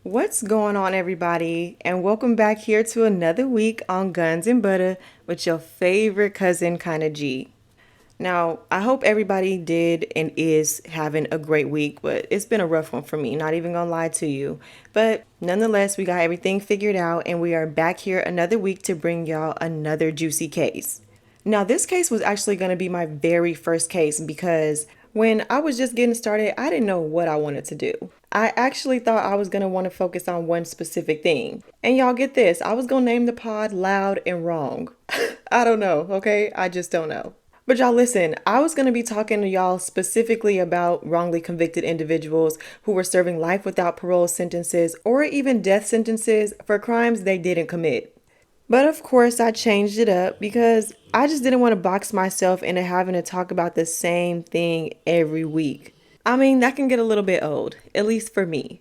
What's going on, everybody? And welcome back here to another week on Guns and Butter with your favorite cousin, Kinda G. Now, I hope everybody did and is having a great week, but it's been a rough one for me, not even gonna lie to you. But nonetheless, we got everything figured out and we are back here another week to bring y'all another juicy case. Now, this case was actually going to be my very first case because when I was just getting started, I didn't know what I wanted to do. I actually thought I was going to want to focus on one specific thing. And y'all get this, I was going to name the pod Loud and Wrong. I don't know, okay? I just don't know. But y'all listen, I was going to be talking to y'all specifically about wrongly convicted individuals who were serving life without parole sentences or even death sentences for crimes they didn't commit. But of course, I changed it up because I just didn't want to box myself into having to talk about the same thing every week. I mean, that can get a little bit old, at least for me.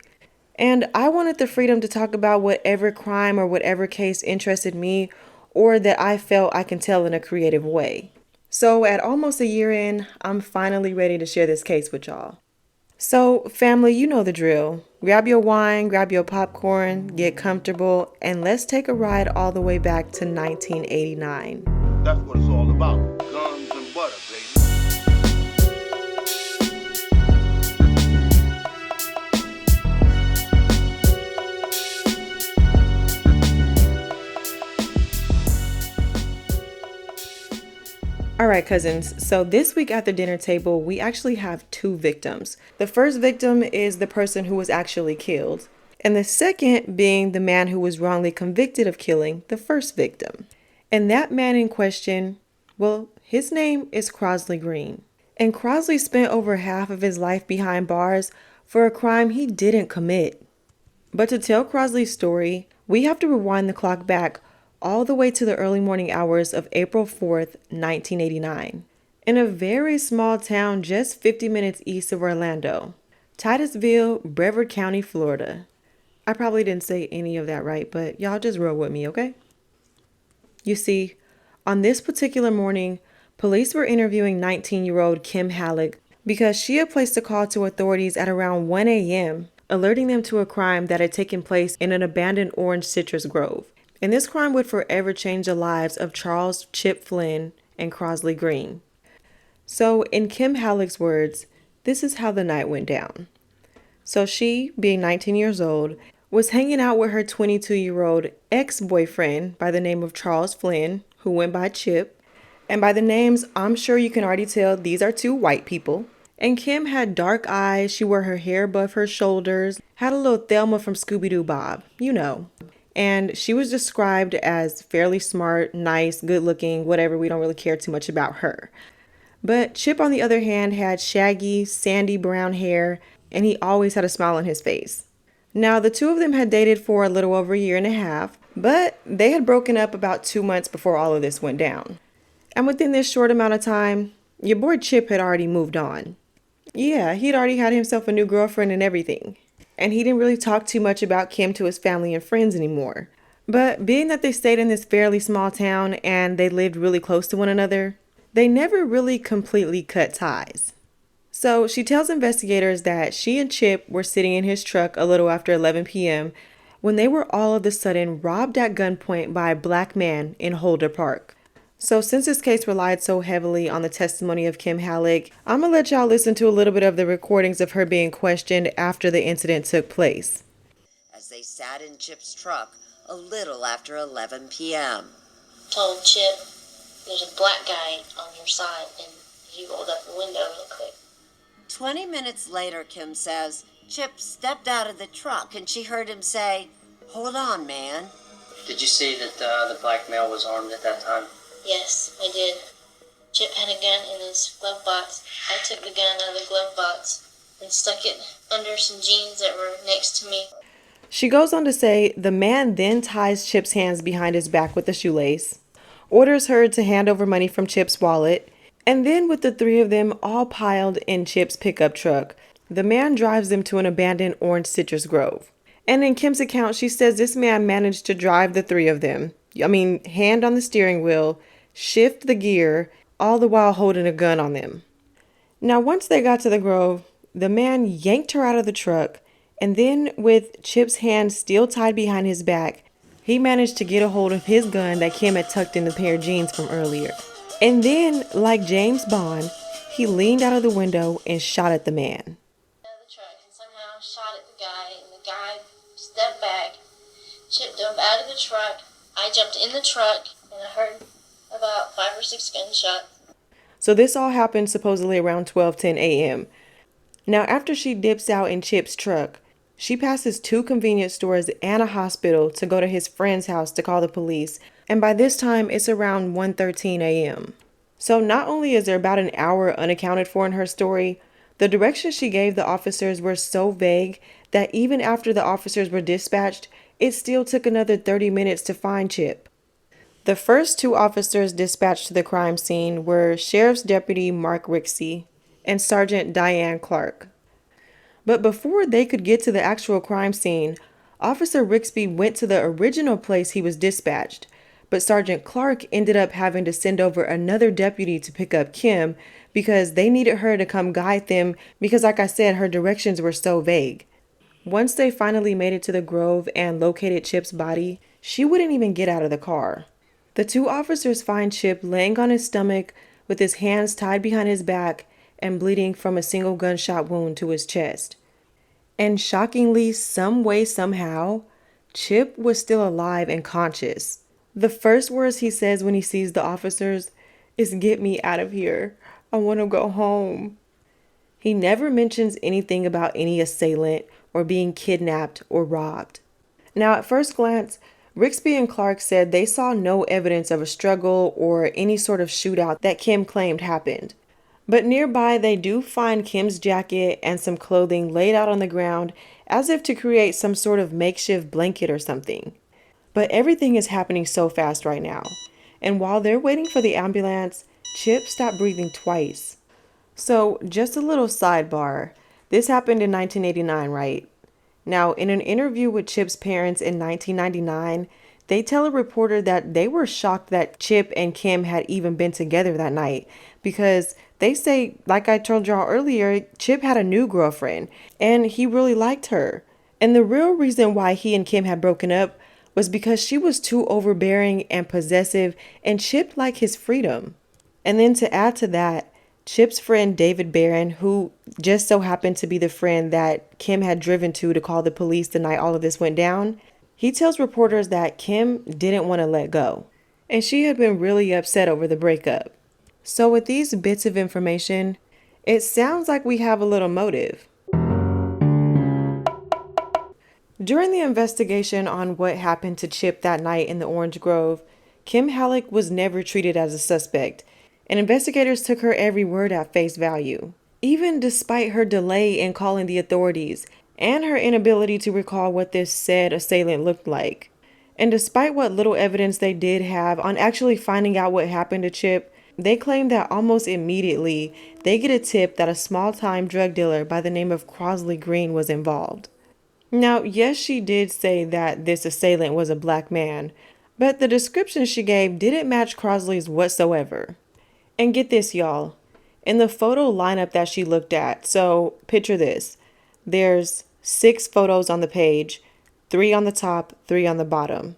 And I wanted the freedom to talk about whatever crime or whatever case interested me or that I felt I can tell in a creative way. So, at almost a year in, I'm finally ready to share this case with y'all. So, family, you know the drill. Grab your wine, grab your popcorn, get comfortable, and let's take a ride all the way back to 1989. That's what it's all about. Guns and butter, baby. All right, cousins. So this week at the dinner table, we actually have two victims. The first victim is the person who was actually killed, and the second being the man who was wrongly convicted of killing the first victim. And that man in question, well, his name is Crosely Green. And Crosley spent over half of his life behind bars for a crime he didn't commit. But to tell Crosley's story, we have to rewind the clock back all the way to the early morning hours of April 4th, 1989, in a very small town just 50 minutes east of Orlando, Titusville, Brevard County, Florida. I probably didn't say any of that right, but y'all just roll with me, okay? You see, on this particular morning, police were interviewing 19-year-old Kim Hallock because she had placed a call to authorities at around 1 a.m., alerting them to a crime that had taken place in an abandoned orange citrus grove. And this crime would forever change the lives of Charles Chip Flynn and Crosely Green. So, in Kim Hallock's words, this is how the night went down. So she, being 19 years old, was hanging out with her 22-year-old ex-boyfriend by the name of Charles Flynn, who went by Chip. And by the names, I'm sure you can already tell these are two white people. And Kim had dark eyes, she wore her hair above her shoulders, had a little Thelma from Scooby-Doo Bob, you know. And she was described as fairly smart, nice, good looking, whatever. We don't really care too much about her. But Chip, on the other hand, had shaggy, sandy brown hair, and he always had a smile on his face. Now, the two of them had dated for a little over a year and a half, but they had broken up about 2 months before all of this went down. And within this short amount of time, your boy Chip had already moved on. Yeah, he'd already had himself a new girlfriend and everything. And he didn't really talk too much about Kim to his family and friends anymore. But being that they stayed in this fairly small town and they lived really close to one another, they never really completely cut ties. So she tells investigators that she and Chip were sitting in his truck a little after 11 p.m. when they were all of a sudden robbed at gunpoint by a black man in Holder Park. So since this case relied so heavily on the testimony of Kim Hallock, I'm going to let y'all listen to a little bit of the recordings of her being questioned after the incident took place. As they sat in Chip's truck a little after 11 p.m. Told Chip, there's a black guy on your side, and he rolled up the window real quick. 20 minutes later, Kim says, Chip stepped out of the truck and she heard him say, "Hold on, man." Did you see that the black male was armed at that time? Yes, I did. Chip had a gun in his glove box. I took the gun out of the glove box and stuck it under some jeans that were next to me. She goes on to say the man then ties Chip's hands behind his back with a shoelace, orders her to hand over money from Chip's wallet, and then with the three of them all piled in Chip's pickup truck, the man drives them to an abandoned orange citrus grove. And in Kim's account, she says this man managed to drive the three of them, hand on the steering wheel, shift the gear, all the while holding a gun on them. Now, once they got to the grove, the man yanked her out of the truck And then, with Chip's hands still tied behind his back, he managed to get a hold of his gun that Kim had tucked in the pair of jeans from earlier. And then, like James Bond, he leaned out of the window and shot at the man. Out of the truck and somehow shot at the guy, and the guy stepped back. Chip dove out of the truck. I jumped in the truck, and I heard about 5 or 6 gunshots. So this all happened supposedly around 12:10 a.m. Now, after she dips out in Chip's truck, she passes 2 convenience stores and a hospital to go to his friend's house to call the police, and by this time it's around 1:13 a.m. So not only is there about an hour unaccounted for in her story, the directions she gave the officers were so vague that even after the officers were dispatched, it still took another 30 minutes to find Chip. The first 2 officers dispatched to the crime scene were Sheriff's Deputy Mark Rixey and Sergeant Diane Clark. But before they could get to the actual crime scene, Officer Rixby went to the original place he was dispatched, but Sergeant Clark ended up having to send over another deputy to pick up Kim because they needed her to come guide them because, like I said, her directions were so vague. Once they finally made it to the Grove and located Chip's body, she wouldn't even get out of the car. The 2 officers find Chip laying on his stomach with his hands tied behind his back and bleeding from a single gunshot wound to his chest. And shockingly, some way, somehow, Chip was still alive and conscious. The first words he says when he sees the officers is, "Get me out of here. I want to go home." He never mentions anything about any assailant or being kidnapped or robbed. Now, at first glance, Rixby and Clark said they saw no evidence of a struggle or any sort of shootout that Kim claimed happened. But nearby, they do find Kim's jacket and some clothing laid out on the ground as if to create some sort of makeshift blanket or something. But everything is happening so fast right now. And while they're waiting for the ambulance, Chip stopped breathing twice. So, just a little sidebar. This happened in 1989, right? Now, in an interview with Chip's parents in 1999, they tell a reporter that they were shocked that Chip and Kim had even been together that night because they say, like I told y'all earlier, Chip had a new girlfriend and he really liked her. And the real reason why he and Kim had broken up was because she was too overbearing and possessive and Chip liked his freedom. And then to add to that, Chip's friend David Barron, who just so happened to be the friend that Kim had driven to call the police the night all of this went down, he tells reporters that Kim didn't want to let go, and she had been really upset over the breakup. So with these bits of information, it sounds like we have a little motive. During the investigation on what happened to Chip that night in the Orange Grove, Kim Hallock was never treated as a suspect, and investigators took her every word at face value. Even despite her delay in calling the authorities and her inability to recall what this said assailant looked like. And despite what little evidence they did have on actually finding out what happened to Chip, they claim that almost immediately they get a tip that a small-time drug dealer by the name of Crosely Green was involved. Now, yes, she did say that this assailant was a black man, but the description she gave didn't match Crosley's whatsoever. And get this, y'all. In the photo lineup that she looked at, so picture this. There's 6 photos on the page, 3 on the top, 3 on the bottom.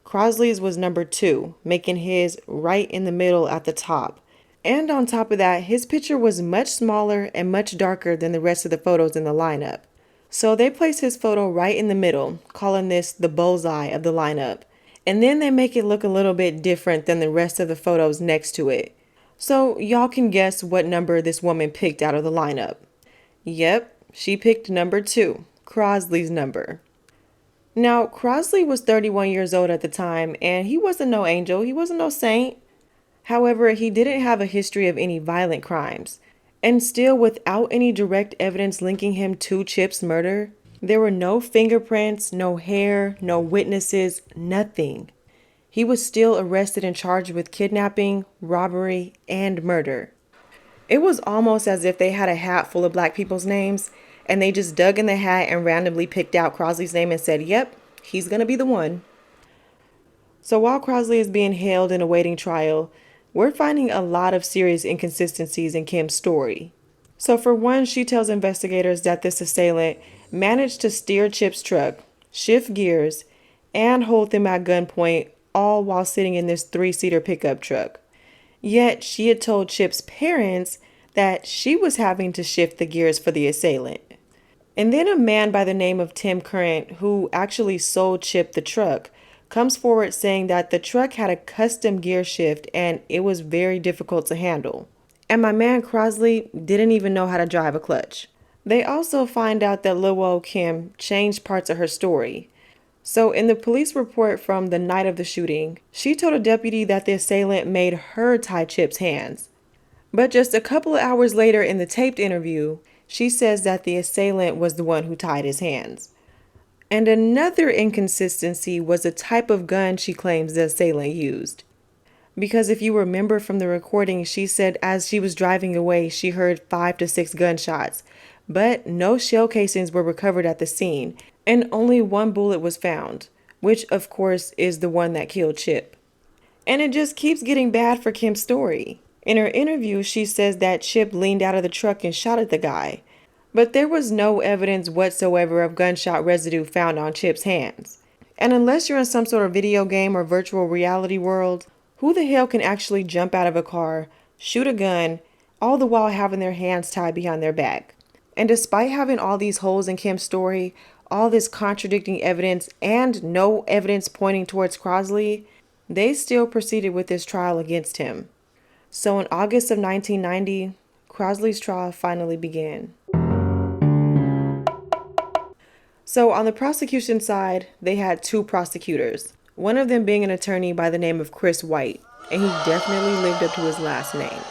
Crosley's was number 2, making his right in the middle at the top. And on top of that, his picture was much smaller and much darker than the rest of the photos in the lineup. So they place his photo right in the middle, calling this the bullseye of the lineup. And then they make it look a little bit different than the rest of the photos next to it. So y'all can guess what number this woman picked out of the lineup. Yep, she picked number 2, Crosley's number. Now, Crosley was 31 years old at the time, and he wasn't no angel, he wasn't no saint. However, he didn't have a history of any violent crimes. And still, without any direct evidence linking him to Chip's murder, there were no fingerprints, no hair, no witnesses, nothing. He was still arrested and charged with kidnapping, robbery, and murder. It was almost as if they had a hat full of black people's names, and they just dug in the hat and randomly picked out Crosley's name and said, yep, he's gonna be the one. So while Crosley is being held and awaiting trial, we're finding a lot of serious inconsistencies in Kim's story. So for one, she tells investigators that this assailant managed to steer Chip's truck, shift gears, and hold them at gunpoint, all while sitting in this 3-seater pickup truck. Yet she had told Chip's parents that she was having to shift the gears for the assailant. And then a man by the name of Tim Current, who actually sold Chip the truck, comes forward saying that the truck had a custom gear shift and it was very difficult to handle. And my man Crosley didn't even know how to drive a clutch. They also find out that Lil old Kim changed parts of her story. So in the police report from the night of the shooting, she told a deputy that the assailant made her tie Chip's hands. But just a couple of hours later in the taped interview, she says that the assailant was the one who tied his hands. And another inconsistency was the type of gun she claims the assailant used. Because if you remember from the recording, she said as she was driving away, she heard 5 to 6 gunshots, but no shell casings were recovered at the scene, and only one bullet was found, which of course is the one that killed Chip. And it just keeps getting bad for Kim's story. In her interview, she says that Chip leaned out of the truck and shot at the guy, but there was no evidence whatsoever of gunshot residue found on Chip's hands. And unless you're in some sort of video game or virtual reality world, who the hell can actually jump out of a car, shoot a gun, all the while having their hands tied behind their back? And despite having all these holes in Kim's story, all this contradicting evidence, and no evidence pointing towards Crosley, they still proceeded with this trial against him. So in August of 1990, Crosley's trial finally began. So on the prosecution side, they had 2 prosecutors, one of them being an attorney by the name of Chris White, and he definitely lived up to his last name.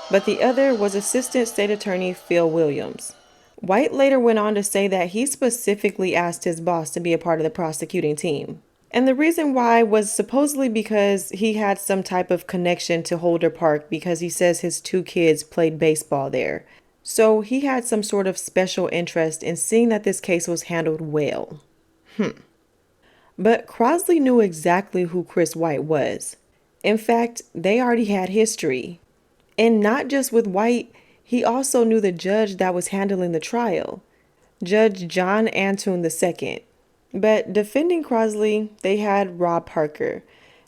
But the other was Assistant State Attorney Phil Williams. White later went on to say that he specifically asked his boss to be a part of the prosecuting team. And the reason why was supposedly because he had some type of connection to Holder Park because he says his 2 kids played baseball there. So he had some sort of special interest in seeing that this case was handled well. But Crosley knew exactly who Chris White was. In fact, they already had history. And not just with White, he also knew the judge that was handling the trial, Judge John Antoon II. But defending Crosley, they had Rob Parker.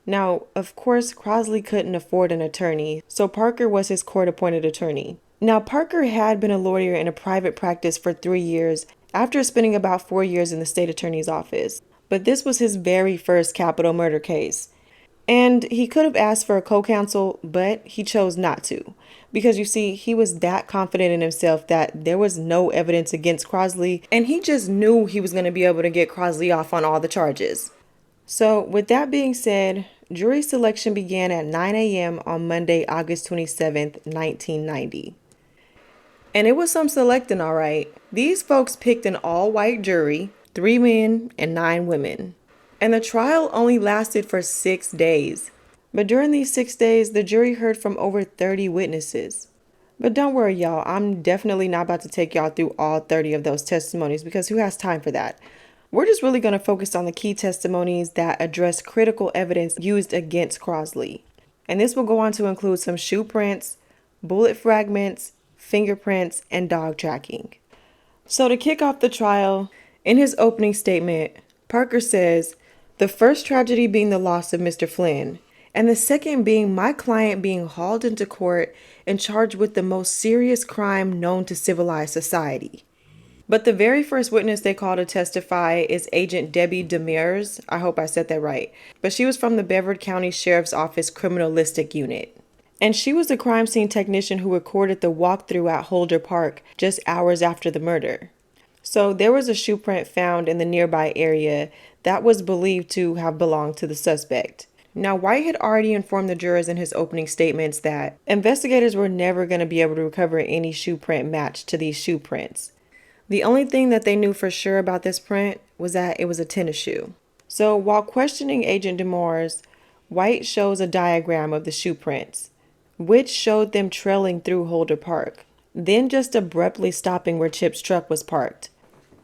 Now, of course, Crosley couldn't afford an attorney, so Parker was his court-appointed attorney. Now, Parker had been a lawyer in a private practice for 3 years after spending about 4 years in the state attorney's office. But this was his very first capital murder case. And he could have asked for a co-counsel, but he chose not to. Because you see, he was that confident in himself that there was no evidence against Crosley, and he just knew he was going to be able to get Crosley off on all the charges. So with that being said, jury selection began at 9 a.m. on Monday, August 27th, 1990. And it was some selecting, all right. These folks picked an all-white jury, 3 men and 9 women. And the trial only lasted for 6 days. But during these 6 days, the jury heard from over 30 witnesses. But don't worry, y'all. I'm definitely not about to take y'all through all 30 of those testimonies because who has time for that? We're just really going to focus on the key testimonies that address critical evidence used against Crosley. And this will go on to include some shoe prints, bullet fragments, fingerprints, and dog tracking. So to kick off the trial, in his opening statement, Parker says, "The first tragedy being the loss of Mr. Flynn, and the second being my client being hauled into court and charged with the most serious crime known to civilized society." But the very first witness they call to testify is Agent Debbie Demers. I hope I said that right. But she was from the Brevard County Sheriff's Office Criminalistic Unit. And she was the crime scene technician who recorded the walkthrough at Holder Park just hours after the murder. So there was a shoe print found in the nearby area that was believed to have belonged to the suspect. Now, White had already informed the jurors in his opening statements that investigators were never going to be able to recover any shoe print matched to these shoe prints. The only thing that they knew for sure about this print was that it was a tennis shoe. So while questioning Agent Demers, White shows a diagram of the shoe prints, which showed them trailing through Holder Park, then just abruptly stopping where Chip's truck was parked.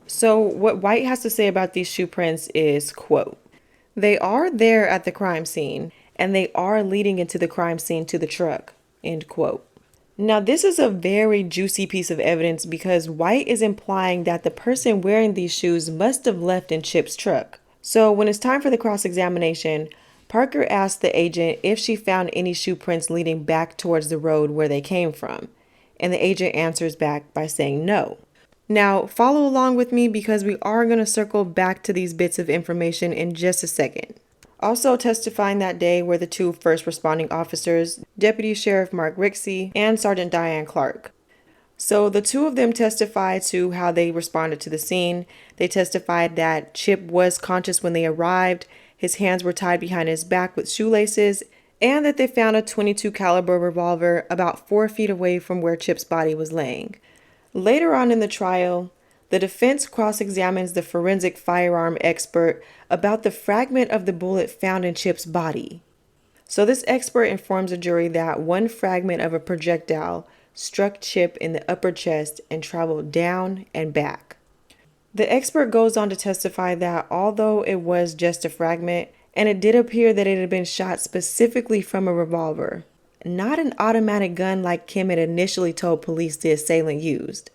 So what White has to say about these shoe prints is, quote, "They are there at the crime scene, and they are leading into the crime scene to the truck," end quote. Now, this is a very juicy piece of evidence because White is implying that the person wearing these shoes must have left in Chip's truck. So when it's time for the cross-examination, Parker asked the agent if she found any shoe prints leading back towards the road where they came from, and the agent answers back by saying no. Now, follow along with me because we are going to circle back to these bits of information in just a second. Also testifying that day were the two first responding officers, Deputy Sheriff Mark Rixey and Sergeant Diane Clark. So the two of them testified to how they responded to the scene. They testified that Chip was conscious when they arrived, his hands were tied behind his back with shoelaces, and that they found a .22 caliber revolver about 4 feet away from where Chip's body was laying. Later on in the trial, the defense cross-examines the forensic firearm expert about the fragment of the bullet found in Chip's body. So this expert informs the jury that one fragment of a projectile struck Chip in the upper chest and traveled down and back. The expert goes on to testify that although it was just a fragment, and it did appear that it had been shot specifically from a revolver, not an automatic gun like Kim had initially told police the assailant used.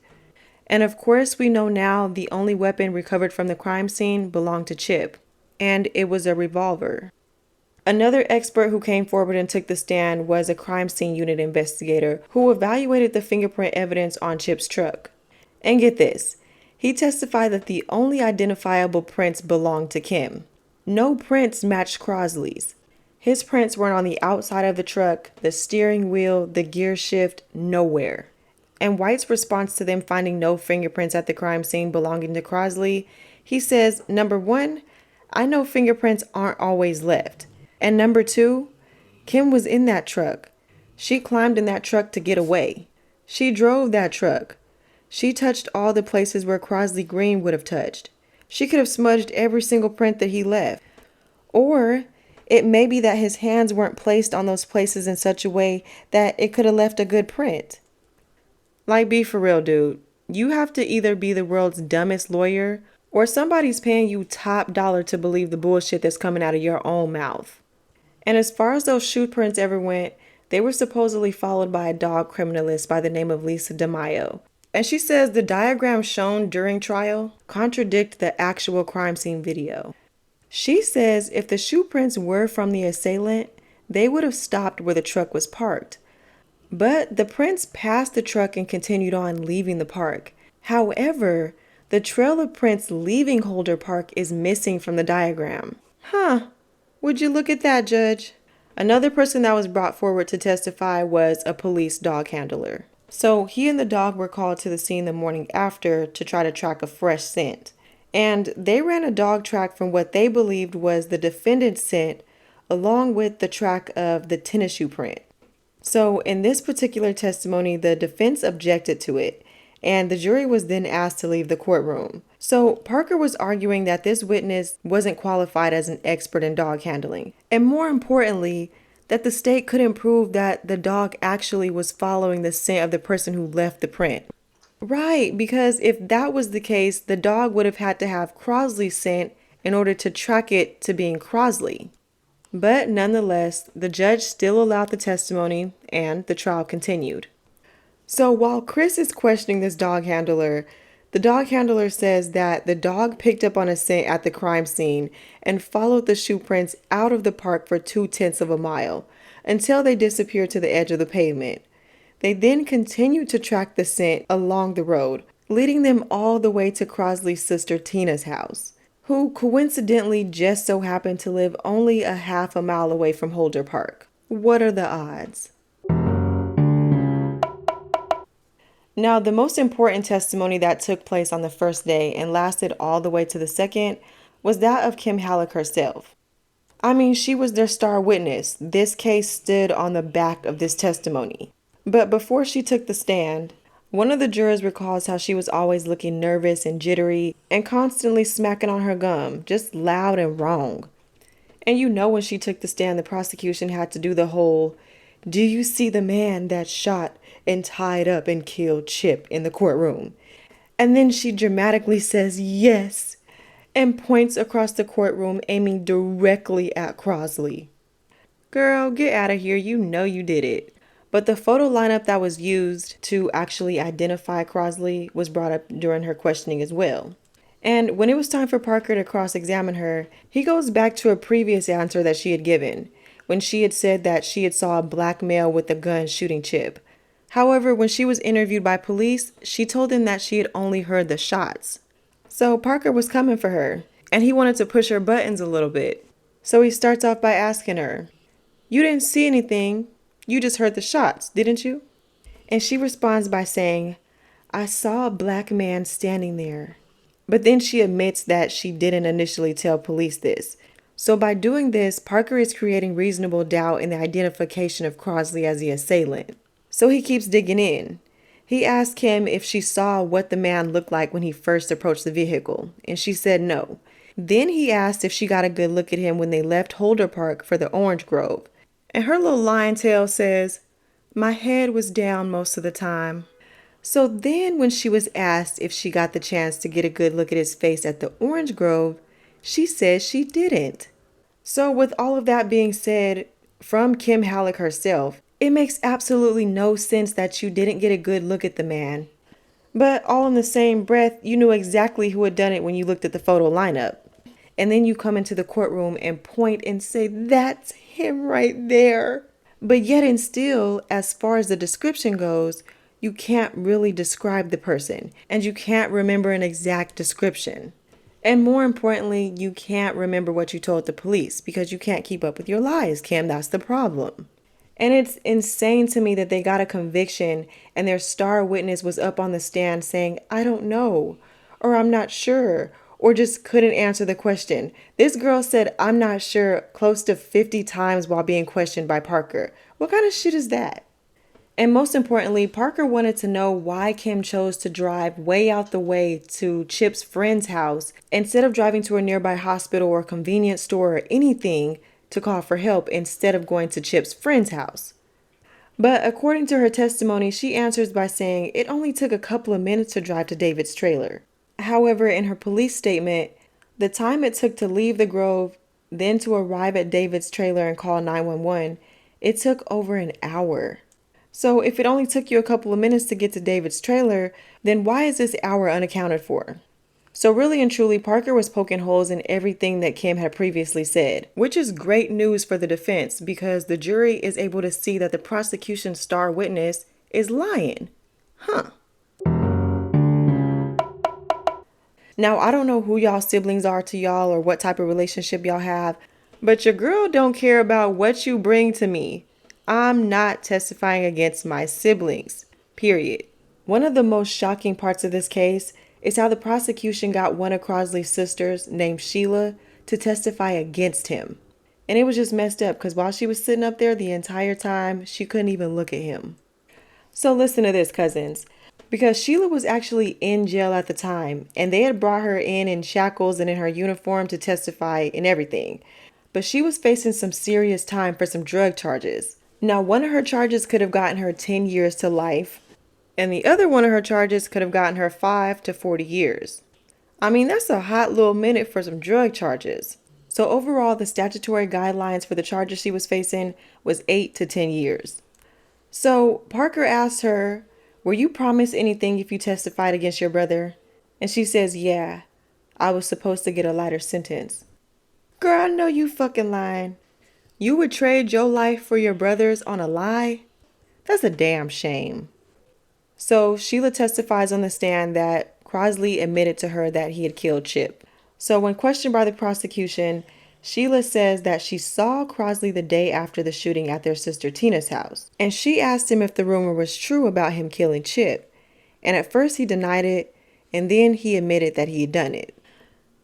And of course, we know now the only weapon recovered from the crime scene belonged to Chip, and it was a revolver. Another expert who came forward and took the stand was a crime scene unit investigator who evaluated the fingerprint evidence on Chip's truck. And get this, he testified that the only identifiable prints belonged to Kim. No prints matched Crosley's. His prints weren't on the outside of the truck, the steering wheel, the gear shift, nowhere. And White's response to them finding no fingerprints at the crime scene belonging to Crosley, he says, number one, I know fingerprints aren't always left. And number two, Kim was in that truck. She climbed in that truck to get away. She drove that truck. She touched all the places where Crosely Green would have touched. She could have smudged every single print that he left. Or it may be that his hands weren't placed on those places in such a way that it could have left a good print. Like, be for real, dude. You have to either be the world's dumbest lawyer or somebody's paying you top dollar to believe the bullshit that's coming out of your own mouth. And as far as those shoe prints ever went, they were supposedly followed by a dog criminalist by the name of Lisa DeMaio. And she says the diagrams shown during trial contradict the actual crime scene video. She says if the shoe prints were from the assailant, they would have stopped where the truck was parked. But the prints passed the truck and continued on, leaving the park. However, the trail of prints leaving Holder Park is missing from the diagram. Would you look at that, Judge? Another person that was brought forward to testify was a police dog handler. So he and the dog were called to the scene the morning after to try to track a fresh scent. And they ran a dog track from what they believed was the defendant's scent along with the track of the tennis shoe print. So in this particular testimony, the defense objected to it, and the jury was then asked to leave the courtroom. So Parker was arguing that this witness wasn't qualified as an expert in dog handling, and more importantly, that the state couldn't prove that the dog actually was following the scent of the person who left the print. Right, because if that was the case, the dog would have had to have Crosley's scent in order to track it to being Crosley. But nonetheless, the judge still allowed the testimony and the trial continued. So while Chris is questioning this dog handler, the dog handler says that the dog picked up on a scent at the crime scene and followed the shoe prints out of the park for 0.2 of a mile until they disappeared to the edge of the pavement. They then continued to track the scent along the road, leading them all the way to Crosley's sister Tina's house, who coincidentally just so happened to live only a half a mile away from Holder Park. What are the odds? Now, the most important testimony that took place on the first day and lasted all the way to the second was that of Kim Hallock herself. I mean, she was their star witness. This case stood on the back of this testimony. But before she took the stand, one of the jurors recalls how she was always looking nervous and jittery and constantly smacking on her gum, just loud and wrong. And you know when she took the stand, the prosecution had to do the whole, "Do you see the man that shot and tied up and killed Chip in the courtroom?" And then she dramatically says, "Yes," and points across the courtroom aiming directly at Crosley. Girl, get out of here. You know you did it. But the photo lineup that was used to actually identify Crosley was brought up during her questioning as well. And when it was time for Parker to cross-examine her, he goes back to a previous answer that she had given, when she had said that she had saw a black male with a gun shooting Chip. However, when she was interviewed by police, she told them that she had only heard the shots. So Parker was coming for her, and he wanted to push her buttons a little bit. So he starts off by asking her, "You didn't see anything, you just heard the shots, didn't you?" And she responds by saying, "I saw a black man standing there." But then she admits that she didn't initially tell police this. So by doing this, Parker is creating reasonable doubt in the identification of Crosley as the assailant. So he keeps digging in. He asked Kim if she saw what the man looked like when he first approached the vehicle, and she said no. Then he asked if she got a good look at him when they left Holder Park for the Orange Grove. And her little lion tail says, "My head was down most of the time." So then when she was asked if she got the chance to get a good look at his face at the Orange Grove, she says she didn't. So with all of that being said, from Kim Hallock herself, it makes absolutely no sense that you didn't get a good look at the man. But all in the same breath, you knew exactly who had done it when you looked at the photo lineup. And then you come into the courtroom and point and say, "That's him right there." But yet and still, as far as the description goes, you can't really describe the person, and you can't remember an exact description. And more importantly, you can't remember what you told the police because you can't keep up with your lies, Kim. That's the problem. And it's insane to me that they got a conviction and their star witness was up on the stand saying, "I don't know," or "I'm not sure," or just couldn't answer the question. This girl said, "I'm not sure," close to 50 times while being questioned by Parker. What kind of shit is that? And most importantly, Parker wanted to know why Kim chose to drive way out the way to Chip's friend's house instead of driving to a nearby hospital or convenience store or anything to call for help instead of going to Chip's friend's house. But according to her testimony, she answers by saying it only took a couple of minutes to drive to David's trailer. However, in her police statement, the time it took to leave the Grove, then to arrive at David's trailer and call 911, it took over an hour. So if it only took you a couple of minutes to get to David's trailer, then why is this hour unaccounted for? So really and truly, Parker was poking holes in everything that Kim had previously said, which is great news for the defense because the jury is able to see that the prosecution's star witness is lying. Now, I don't know who y'all siblings are to y'all or what type of relationship y'all have, but your girl don't care about what you bring to me. I'm not testifying against my siblings, period. One of the most shocking parts of this case is how the prosecution got one of Crosley's sisters, named Sheila, to testify against him. And it was just messed up because while she was sitting up there the entire time, she couldn't even look at him. So listen to this, cousins. Because Sheila was actually in jail at the time, and they had brought her in shackles and in her uniform to testify and everything. But she was facing some serious time for some drug charges. Now, one of her charges could have gotten her 10 years to life, and the other one of her charges could have gotten her 5 to 40 years. I mean, that's a hot little minute for some drug charges. So overall, the statutory guidelines for the charges she was facing was 8 to 10 years. So Parker asked her, "Were you promised anything if you testified against your brother?" And she says, "Yeah, I was supposed to get a lighter sentence." Girl, I know you fucking lying. You would trade your life for your brother's on a lie? That's a damn shame. So Sheila testifies on the stand that Crosley admitted to her that he had killed Chip. So when questioned by the prosecution, Sheila says that she saw Crosley the day after the shooting at their sister Tina's house. And she asked him if the rumor was true about him killing Chip. And at first he denied it, and then he admitted that he had done it.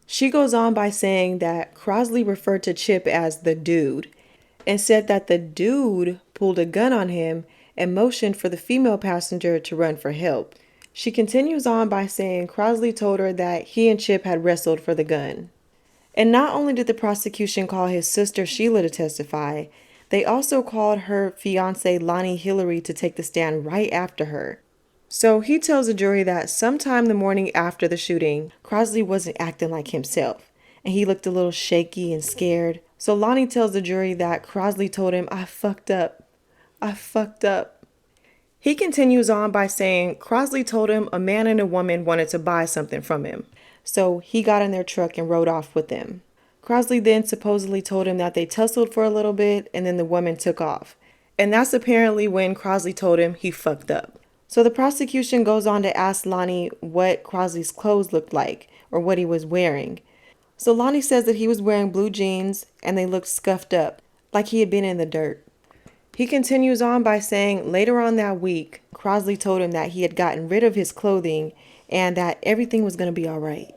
She goes on by saying that Crosley referred to Chip as the dude, and said that the dude pulled a gun on him and motioned for the female passenger to run for help. She continues on by saying Crosley told her that he and Chip had wrestled for the gun. And not only did the prosecution call his sister Sheila to testify, they also called her fiance Lonnie Hillary to take the stand right after her. So he tells the jury that sometime the morning after the shooting, Crosley wasn't acting like himself, and he looked a little shaky and scared. So Lonnie tells the jury that Crosley told him, I fucked up. He continues on by saying Crosley told him a man and a woman wanted to buy something from him. So he got in their truck and rode off with them. Crosley then supposedly told him that they tussled for a little bit and then the woman took off. And that's apparently when Crosley told him he fucked up. So the prosecution goes on to ask Lonnie what Crosley's clothes looked like or what he was wearing. So Lonnie says that he was wearing blue jeans and they looked scuffed up, like he had been in the dirt. He continues on by saying later on that week, Crosley told him that he had gotten rid of his clothing and that everything was going to be all right.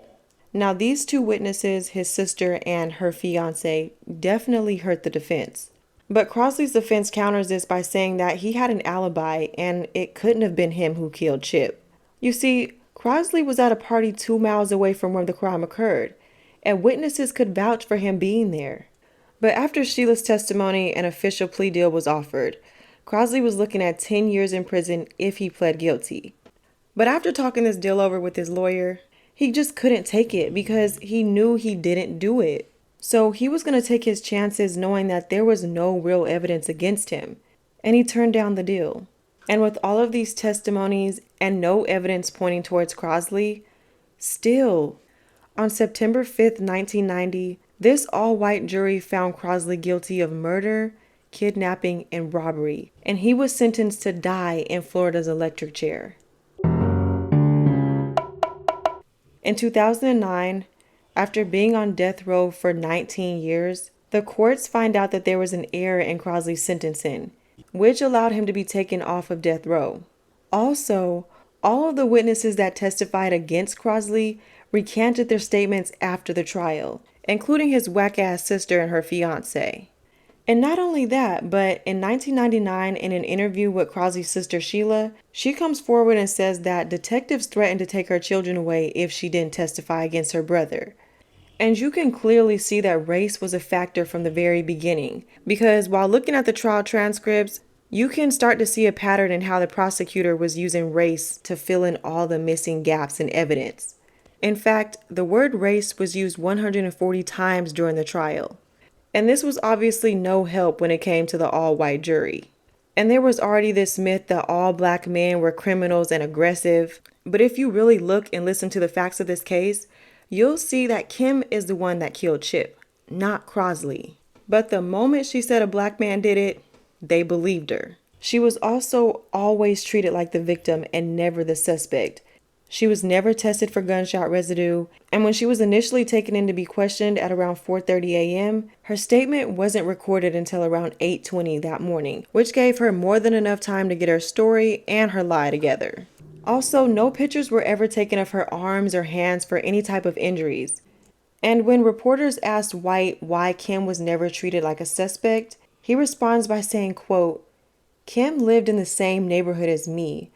Now, these two witnesses, his sister and her fiance, definitely hurt the defense. But Crosley's defense counters this by saying that he had an alibi and it couldn't have been him who killed Chip. You see, Crosley was at a party 2 miles away from where the crime occurred, and witnesses could vouch for him being there. But after Sheila's testimony, an official plea deal was offered. Crosley was looking at 10 years in prison if he pled guilty. But after talking this deal over with his lawyer, he just couldn't take it because he knew he didn't do it. So he was going to take his chances knowing that there was no real evidence against him. And he turned down the deal. And with all of these testimonies and no evidence pointing towards Crosley, still, on September 5th, 1990, this all-white jury found Crosley guilty of murder, kidnapping, and robbery, and he was sentenced to die in Florida's electric chair. In 2009, after being on death row for 19 years, the courts find out that there was an error in Crosley's sentencing, which allowed him to be taken off of death row. Also, all of the witnesses that testified against Crosley recanted their statements after the trial, including his whack-ass sister and her fiance. And not only that, but in 1999, in an interview with Crosley's sister Sheila, she comes forward and says that detectives threatened to take her children away if she didn't testify against her brother. And you can clearly see that race was a factor from the very beginning, because while looking at the trial transcripts, you can start to see a pattern in how the prosecutor was using race to fill in all the missing gaps in evidence. In fact, the word race was used 140 times during the trial. And this was obviously no help when it came to the all-white jury. And there was already this myth that all black men were criminals and aggressive. But if you really look and listen to the facts of this case, you'll see that Kim is the one that killed Chip, not Crosley. But the moment she said a black man did it, they believed her. She was also always treated like the victim and never the suspect. She was never tested for gunshot residue, and when she was initially taken in to be questioned at around 4:30 a.m., her statement wasn't recorded until around 8:20 that morning, which gave her more than enough time to get her story and her lie together. Also, no pictures were ever taken of her arms or hands for any type of injuries. And when reporters asked White why Kim was never treated like a suspect, he responds by saying, quote, "Kim lived in the same neighborhood as me.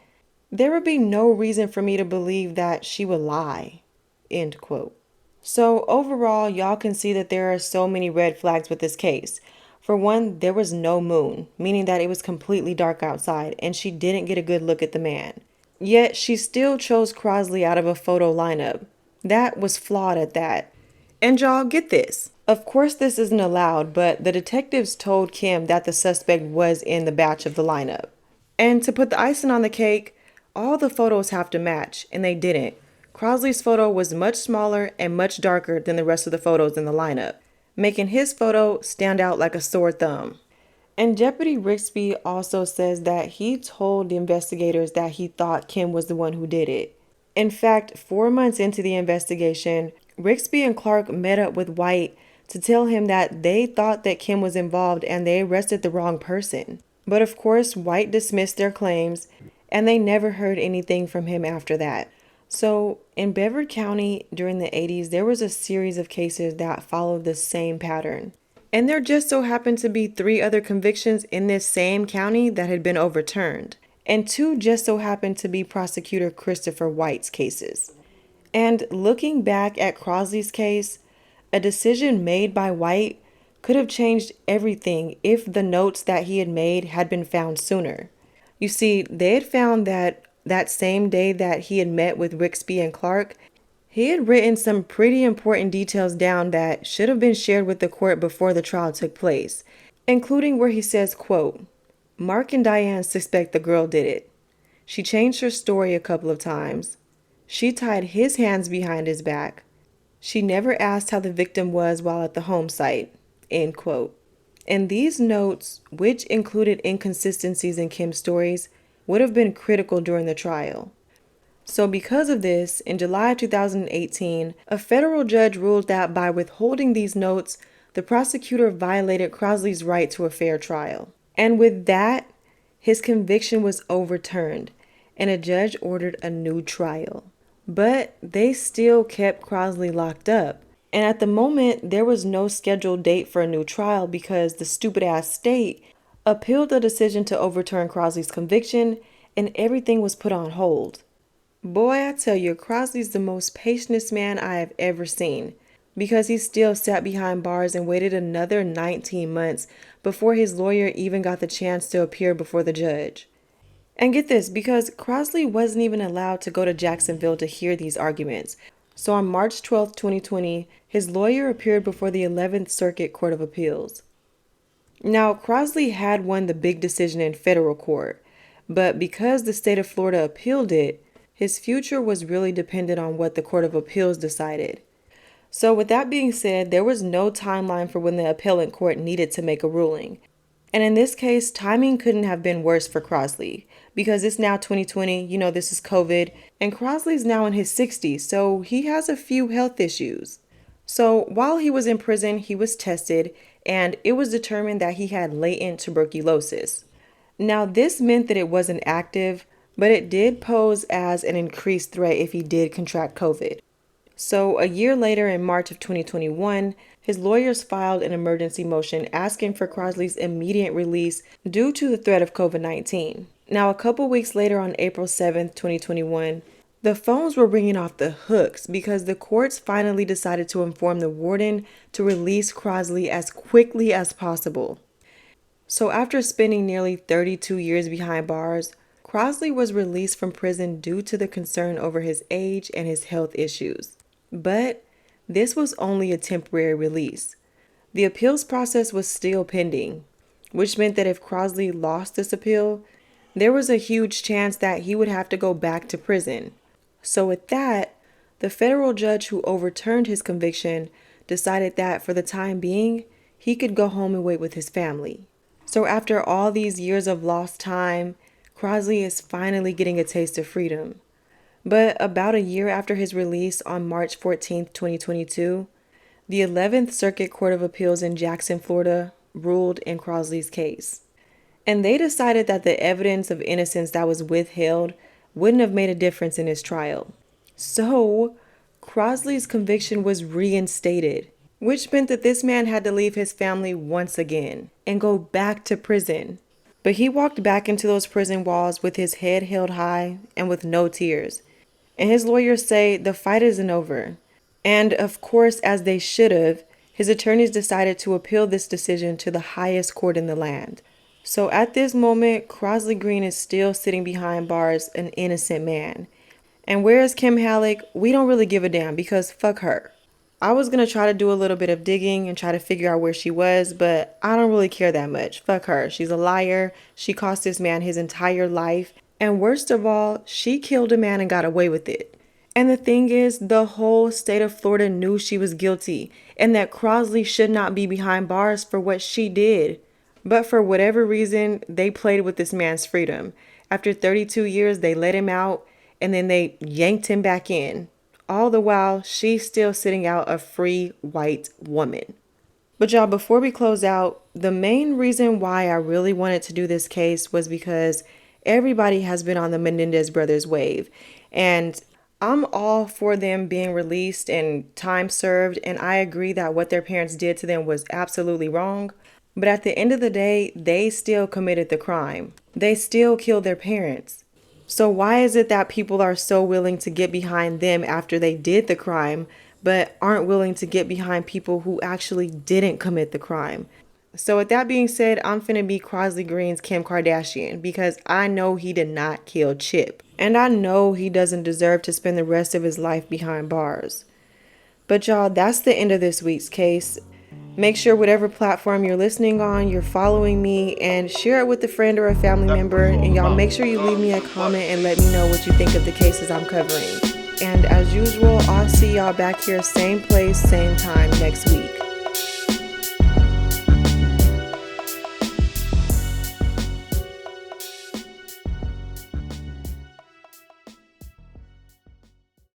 There would be no reason for me to believe that she would lie," end quote. So overall, y'all can see that there are so many red flags with this case. For one, there was no moon, meaning that it was completely dark outside and she didn't get a good look at the man. Yet she still chose Crosley out of a photo lineup. That was flawed at that. And y'all, get this. Of course this isn't allowed, but the detectives told Kim that the suspect was in the batch of the lineup. And to put the icing on the cake, all the photos have to match, and they didn't. Crosley's photo was much smaller and much darker than the rest of the photos in the lineup, making his photo stand out like a sore thumb. And Deputy Rixby also says that he told the investigators that he thought Kim was the one who did it. In fact, 4 months into the investigation, Rixby and Clark met up with White to tell him that they thought that Kim was involved and they arrested the wrong person. But of course, White dismissed their claims, and they never heard anything from him after that. So in Brevard County during the 80s, there was a series of cases that followed the same pattern. And there just so happened to be 3 other convictions in this same county that had been overturned. And 2 just so happened to be prosecutor Christopher White's cases. And looking back at Crosley's case, a decision made by White could have changed everything if the notes that he had made had been found sooner. You see, they had found that same day that he had met with Rixby and Clark, he had written some pretty important details down that should have been shared with the court before the trial took place, including where he says, quote, "Mark and Diane suspect the girl did it," She changed her story a couple of times. She tied his hands behind his back. She never asked how the victim was while at the home site, end quote. And these notes, which included inconsistencies in Kim's stories, would have been critical during the trial. So because of this, in July 2018, a federal judge ruled that by withholding these notes, the prosecutor violated Crosley's right to a fair trial. And with that, his conviction was overturned, and a judge ordered a new trial. But they still kept Crosley locked up. And at the moment, there was no scheduled date for a new trial because the stupid-ass state appealed the decision to overturn Crosley's conviction, and everything was put on hold. Boy, I tell you, Crosley's the most patientest man I have ever seen, because he still sat behind bars and waited another 19 months before his lawyer even got the chance to appear before the judge. And get this, because Crosley wasn't even allowed to go to Jacksonville to hear these arguments. So on March 12, 2020, his lawyer appeared before the 11th Circuit Court of Appeals. Now, Crosley had won the big decision in federal court, but because the state of Florida appealed it, his future was really dependent on what the Court of Appeals decided. So with that being said, there was no timeline for when the appellate court needed to make a ruling. And in this case, timing couldn't have been worse for Crosley, because it's now 2020, this is COVID, and Crosley's now in his 60s, so he has a few health issues. So while he was in prison, he was tested, and it was determined that he had latent tuberculosis. Now, this meant that it wasn't active, but it did pose as an increased threat if he did contract COVID. So a year later, in March of 2021, his lawyers filed an emergency motion asking for Crosley's immediate release due to the threat of COVID-19. Now, a couple weeks later, on April 7th, 2021, the phones were ringing off the hooks because the courts finally decided to inform the warden to release Crosley as quickly as possible. So after spending nearly 32 years behind bars, Crosley was released from prison due to the concern over his age and his health issues. But this was only a temporary release. The appeals process was still pending, which meant that if Crosley lost this appeal, there was a huge chance that he would have to go back to prison. So with that, the federal judge who overturned his conviction decided that for the time being, he could go home and wait with his family. So after all these years of lost time, Crosley is finally getting a taste of freedom. But about a year after his release on March 14, 2022, the 11th Circuit Court of Appeals in Jackson, Florida, ruled in Crosley's case. And they decided that the evidence of innocence that was withheld wouldn't have made a difference in his trial. So, Crosley's conviction was reinstated, which meant that this man had to leave his family once again and go back to prison. But he walked back into those prison walls with his head held high and with no tears. And his lawyers say the fight isn't over. And of course, as they should have, his attorneys decided to appeal this decision to the highest court in the land. So at this moment, Crosely Green is still sitting behind bars, an innocent man. And where is Kim Hallock? We don't really give a damn because fuck her. I was going to try to do a little bit of digging and try to figure out where she was, but I don't really care that much. Fuck her. She's a liar. She cost this man his entire life. And worst of all, she killed a man and got away with it. And the thing is, the whole state of Florida knew she was guilty and that Crosley should not be behind bars for what she did. But for whatever reason, they played with this man's freedom. After 32 years, they let him out and then they yanked him back in. All the while, she's still sitting out a free white woman. But y'all, before we close out, the main reason why I really wanted to do this case was because everybody has been on the Menendez brothers wave. And I'm all for them being released and time served. And I agree that what their parents did to them was absolutely wrong. But at the end of the day, they still committed the crime. They still killed their parents. So why is it that people are so willing to get behind them after they did the crime, but aren't willing to get behind people who actually didn't commit the crime? So with that being said, I'm finna be Crosely Green's Kim Kardashian because I know he did not kill Chip. And I know he doesn't deserve to spend the rest of his life behind bars. But y'all, that's the end of this week's case. Make sure whatever platform you're listening on, you're following me, and share it with a friend or a family member. And y'all make sure you leave me a comment and let me know what you think of the cases I'm covering. And as usual, I'll see y'all back here same place, same time next week.